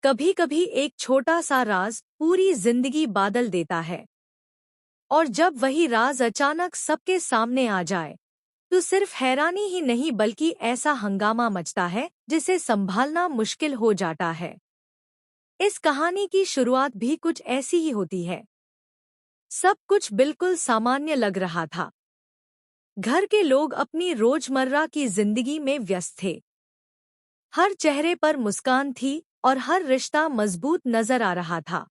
कभी कभी एक छोटा सा राज पूरी जिंदगी बादल देता है। और जब वही राज अचानक सबके सामने आ जाए तो सिर्फ हैरानी ही नहीं बल्कि ऐसा हंगामा मचता है जिसे संभालना मुश्किल हो जाता है। इस कहानी की शुरुआत भी कुछ ऐसी ही होती है। सब कुछ बिल्कुल सामान्य लग रहा था। घर के लोग अपनी रोजमर्रा की जिंदगी में व्यस्त थे। हर चेहरे पर मुस्कान थी और हर रिश्ता मजबूत नजर आ रहा था।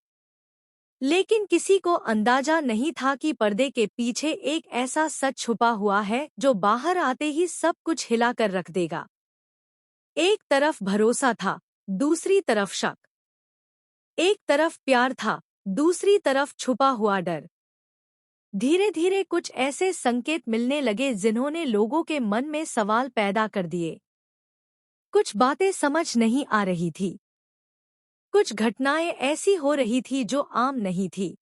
लेकिन किसी को अंदाजा नहीं था कि पर्दे के पीछे एक ऐसा सच छुपा हुआ है जो बाहर आते ही सब कुछ हिलाकर रख देगा। एक तरफ भरोसा था, दूसरी तरफ शक। एक तरफ प्यार था, दूसरी तरफ छुपा हुआ डर। धीरे धीरे कुछ ऐसे संकेत मिलने लगे जिन्होंने लोगों के मन में सवाल पैदा कर दिए। कुछ बातें समझ नहीं आ रही थी। कुछ घटनाएं ऐसी हो रही थी जो आम नहीं थी।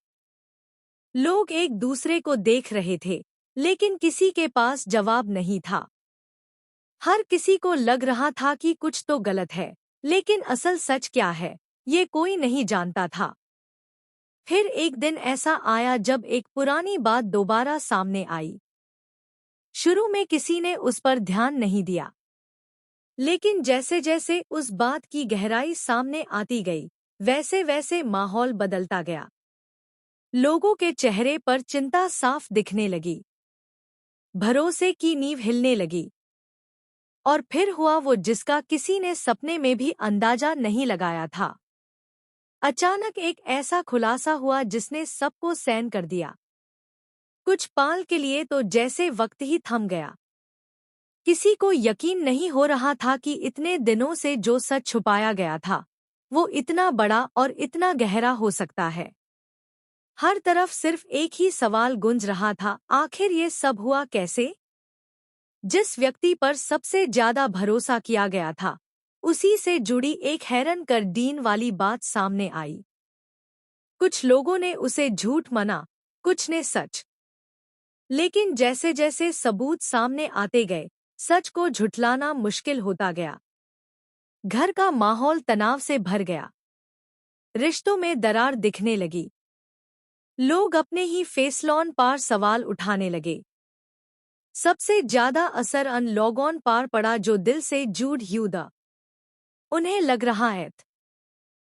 लोग एक दूसरे को देख रहे थे, लेकिन किसी के पास जवाब नहीं था। हर किसी को लग रहा था कि कुछ तो गलत है, लेकिन असल सच क्या है, ये कोई नहीं जानता था। फिर एक दिन ऐसा आया जब एक पुरानी बात दोबारा सामने आई। शुरू में किसी ने उस पर ध्यान नहीं दिया, लेकिन जैसे जैसे उस बात की गहराई सामने आती गई, वैसे वैसे माहौल बदलता गया। लोगों के चेहरे पर चिंता साफ दिखने लगी। भरोसे की नींव हिलने लगी। और फिर हुआ वो जिसका किसी ने सपने में भी अंदाजा नहीं लगाया था। अचानक एक ऐसा खुलासा हुआ जिसने सबको सैन कर दिया। कुछ पाल के लिए तो जैसे वक्त ही थम गया। किसी को यकीन नहीं हो रहा था कि इतने दिनों से जो सच छुपाया गया था वो इतना बड़ा और इतना गहरा हो सकता है। हर तरफ सिर्फ एक ही सवाल गूंज रहा था, आखिर ये सब हुआ कैसे? जिस व्यक्ति पर सबसे ज्यादा भरोसा किया गया था, उसी से जुड़ी एक हैरान कर दीन वाली बात सामने आई। कुछ लोगों ने उसे झूठ माना, कुछ ने सच। लेकिन जैसे जैसे सबूत सामने आते गए, सच को झुठलाना मुश्किल होता गया। घर का माहौल तनाव से भर गया। रिश्तों में दरार दिखने लगी। लोग अपने ही फैसलों पर सवाल उठाने लगे। सबसे ज्यादा असर उन लोगों पर पड़ा जो दिल से जुड़ युदा। उन्हें लग रहा है